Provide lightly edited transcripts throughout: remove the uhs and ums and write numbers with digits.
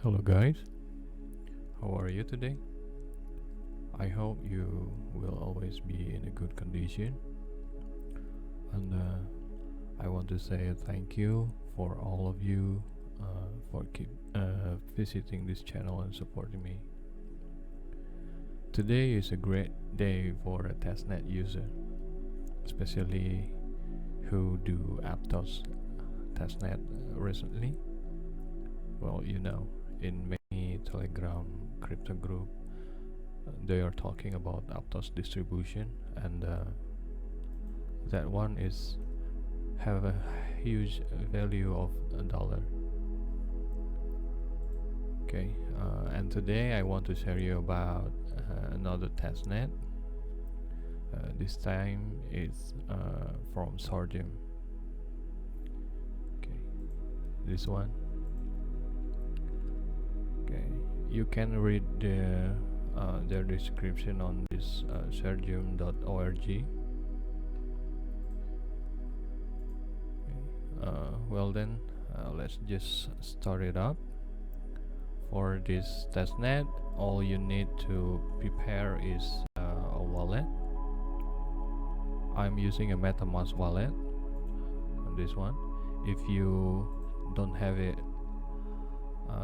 Hello guys, how are you today? I hope you will always be in a good condition, and I want to say thank you for all of you for keep visiting this channel and supporting me. Today is a great day for a Testnet user, especially who do Aptos Testnet recently. Well, you know, in many Telegram crypto group, they are talking about Aptos distribution, and that one is have a huge value of $1. Okay, and today I want to share you about another testnet. This time it's from Shardeum. Okay, this one. Okay, you can read their description on this shardeum.org. Well then, let's just start it up. For this testnet, all you need to prepare is a wallet. I'm using a MetaMask wallet on this one. If you don't have it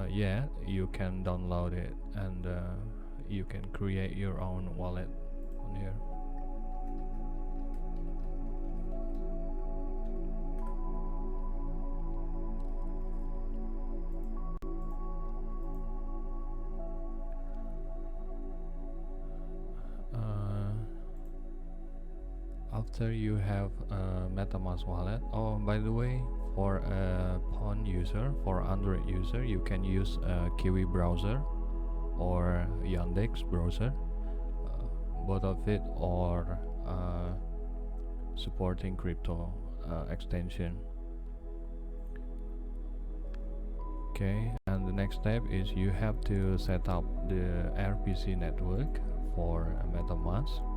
yet, you can download it, and you can create your own wallet on here. After you have a MetaMask wallet, oh, by the way, for a phone user, for Android user, you can use a Kiwi browser or Yandex browser. Both of it are supporting crypto extension. Okay, and the next step is you have to set up the RPC network for MetaMask.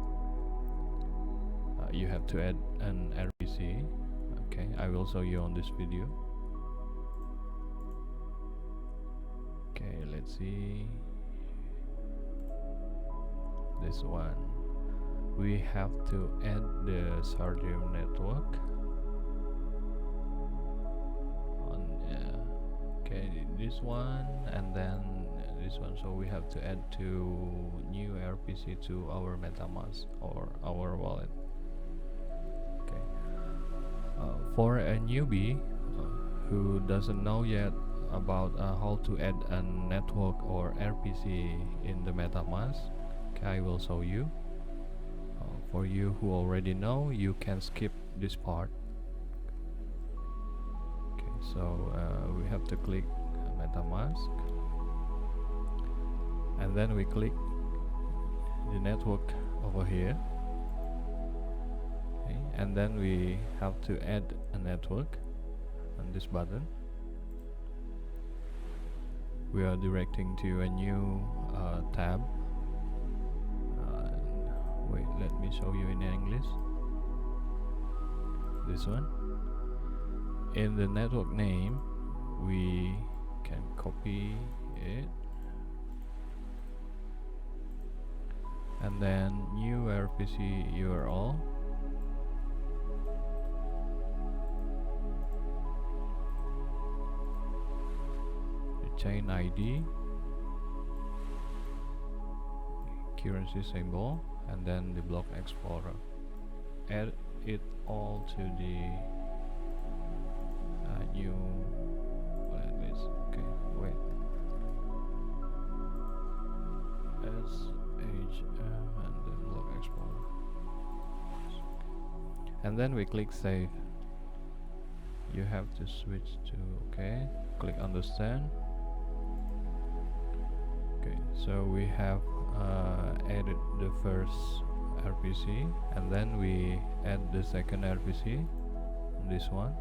You have to add an RPC. Okay, I will show you on this video. Okay, let's see this one. We have to add the Shardeum network on okay, this one and then this one. So we have to add two new RPC to our MetaMask or our wallet. For a newbie who doesn't know yet about how to add a network or RPC in the MetaMask, okay, I will show you. For you who already know, you can skip this part. Okay, so we have to click MetaMask, and then we click the network over here. And then we have to add a network on this button. We are directing to a new tab. Wait, let me show you in English. This one. In the network name, we can copy it, and then new RPC URL. Chain ID, currency symbol, and then the block explorer. Add it all to the new list. Okay, wait. SHM and then block explorer. And then we click save. You have to switch to okay. Click understand. Okay, so we have added the first RPC, and then we add the second RPC, this one.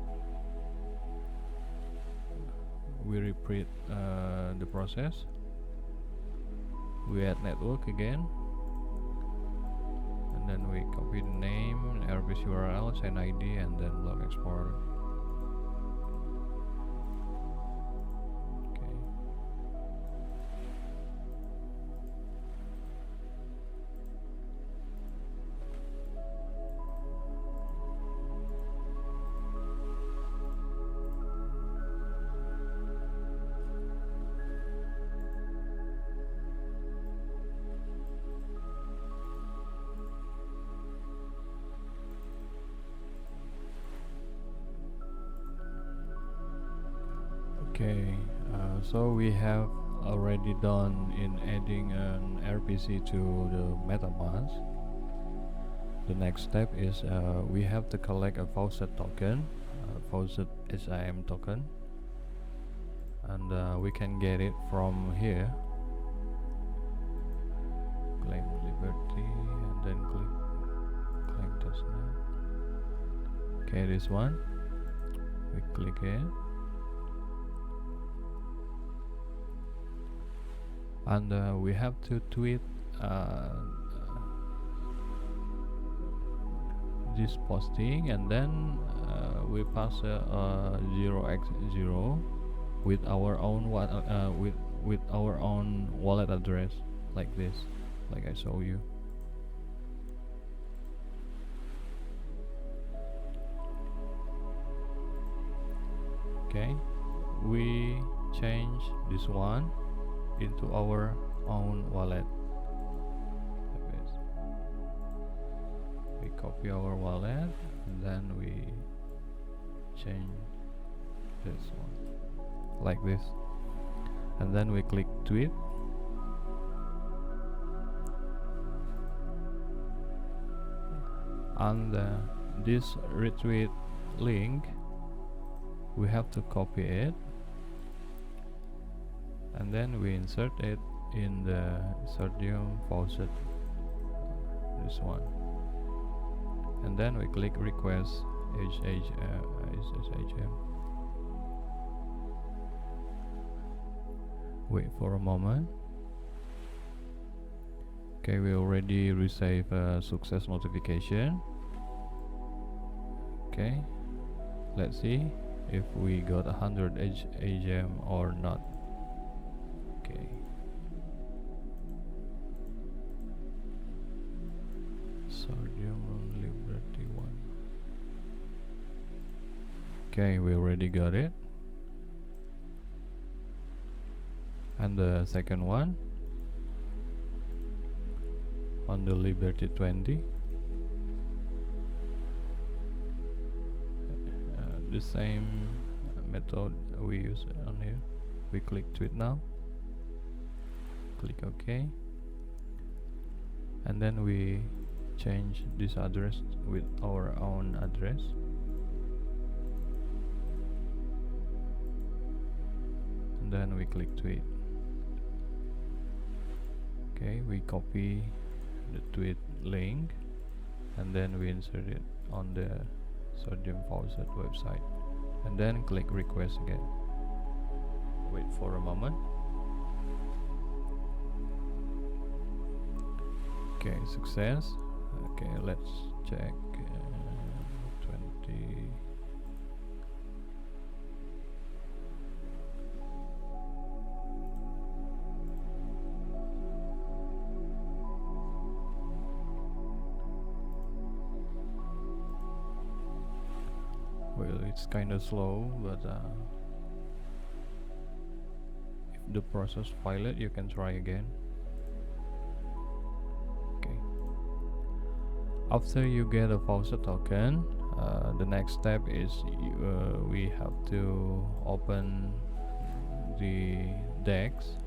We repeat the process. We add network again, and then we copy the name, RPC URL, chain ID, and then block explorer. Okay. Okay, so we have already done in adding an RPC to the MetaMask. The next step is we have to collect a faucet token, faucet SIM token, and we can get it from here. Claim Liberty and then click claim Testnet. Okay, this one. We click it. And we have to tweet this posting, and then we pass a 0x0 with our own with our own wallet address, like this, like I show you. Okay, we change this one into our own wallet, like this. We copy our wallet and then we change this one like this, and then we click tweet, and this retweet link we have to copy it, and then we insert it in the Shardeum faucet, this one, and then we click request SSHM. Wait for a moment. Okay, we already received a success notification. Okay, let's see if we got 100 HM or not. Okay, Shardeum Liberty 1. Okay, we already got it. And the second one on the Liberty 20, the same method we use on here. We click tweet now, click OK, and then we change this address with our own address. And then we click tweet. Okay, we copy the tweet link and then we insert it on the Shardeum faucet website, and then click request again. Wait for a moment. Okay, success. Okay, let's check 20. Well, it's kind of slow, but if the process failed, you can try again. Okay. After you get a faucet token, the next step is we have to open the DEX.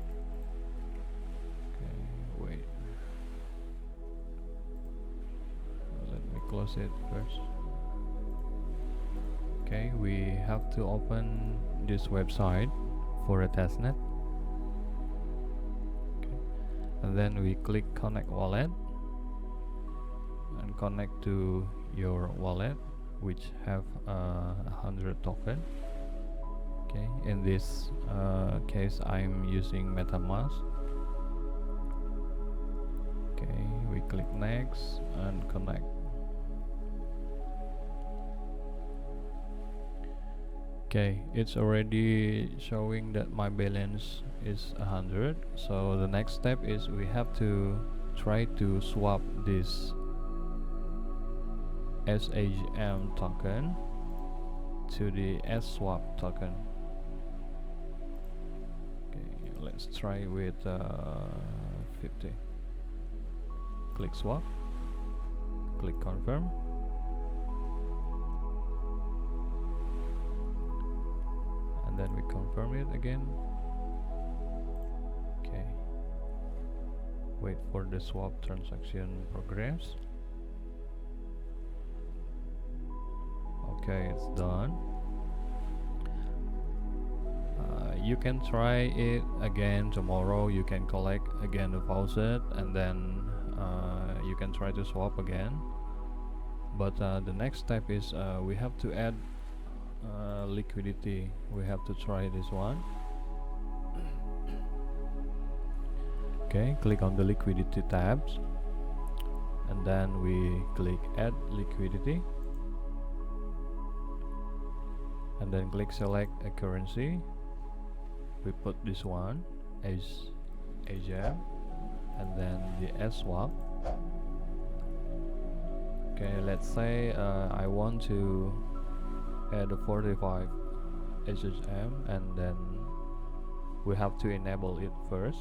Okay, wait. Let me close it first. Okay, we have to open this website for a testnet. Okay. And then we click connect wallet and connect to your wallet, which have 100 token. Okay, in this case I'm using MetaMask. Okay, we click next and connect. Okay, it's already showing that my balance is 100. So the next step is we have to try to swap this SHM token to the SSwap token. Okay, let's try with 50. Click swap, click confirm. and then we confirm it again. Okay, wait for the swap transaction progress. Okay, it's done. You can try it again tomorrow. You can collect again the faucet, and then you can try to swap again. But the next step is we have to add liquidity. We have to try this one. Okay, click on the liquidity tabs, and then we click add liquidity, and then click select a currency. We put this one as Asia, and then the swap. Okay, let's say I want to add a 45 HHM, and then we have to enable it first.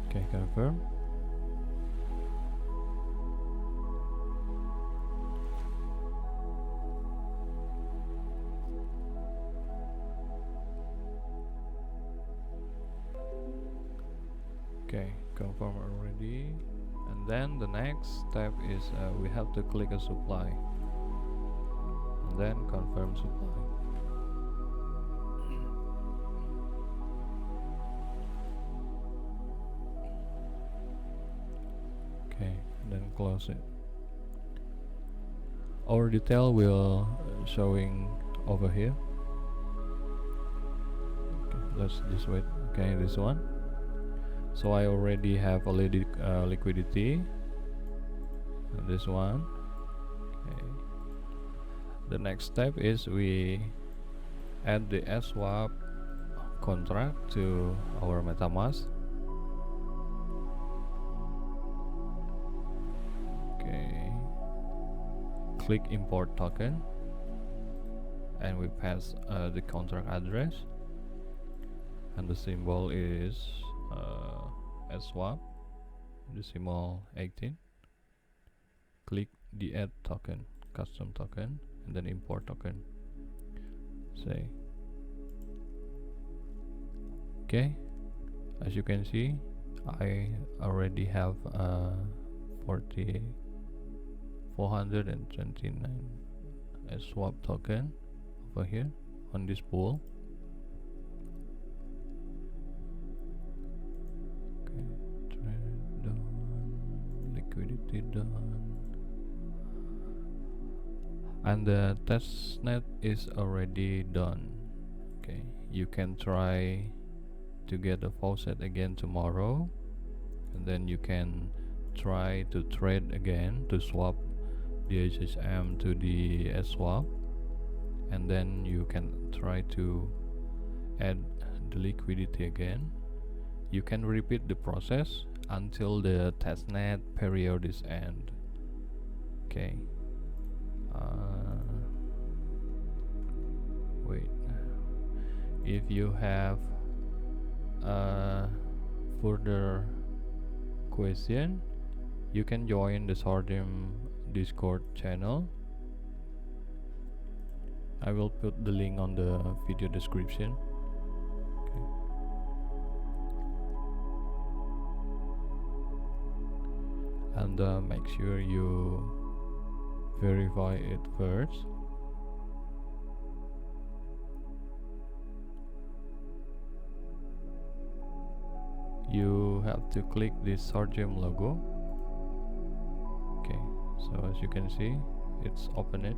Okay, confirm. Okay, confirm already. And then the next step is we have to click a supply, and then confirm supply. Okay, then close it. Our detail will showing over here. Okay, let's just wait. Okay, this one. So I already have liquidity. And this one. Okay. The next step is we add the swap contract to our MetaMask. Okay. Click import token, and we pass the contract address, and the symbol is swap, decimal 18. Click the add token, custom token, and then import token. Say okay. As you can see, I already have 429 swap token over here on this pool. Liquidity done, and the testnet is already done. Okay, you can try to get the faucet again tomorrow, and then you can try to trade again to swap the HHM to the swap, and then you can try to add the liquidity again. You can repeat the process until the testnet period is end. Okay. Wait. If you have further question, you can join the Shardeum Discord channel. I will put the link on the video description. And make sure you verify it first. You have to click this Shardeum logo. Okay, so as you can see, it's open it.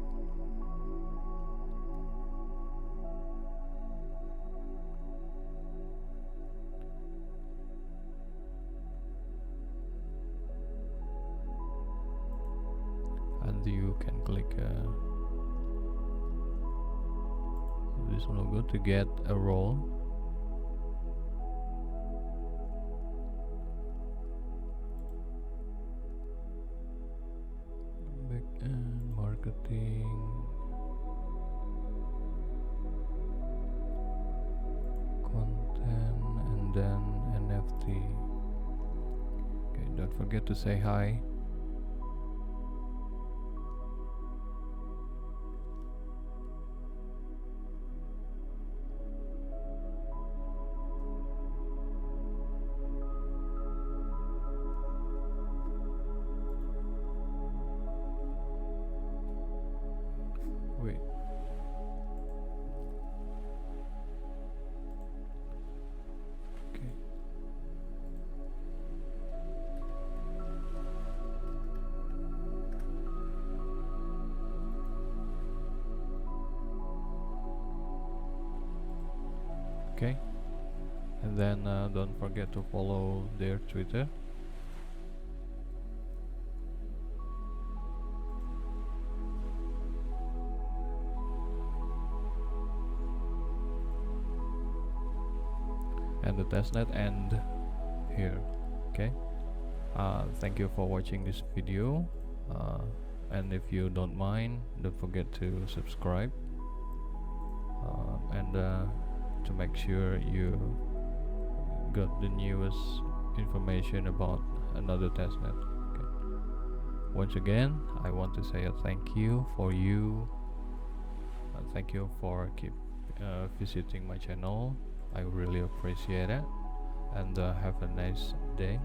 And you can click this logo to get a role. Backend marketing, content, and then NFT. Okay, don't forget to say hi. Okay, and then don't forget to follow their Twitter. And the testnet end here. Okay, thank you for watching this video, and if you don't mind, don't forget to subscribe, and to make sure you got the newest information about another testnet. Okay. Once again, I want to say a thank you for you. Thank you for keep visiting my channel. I really appreciate it, and have a nice day.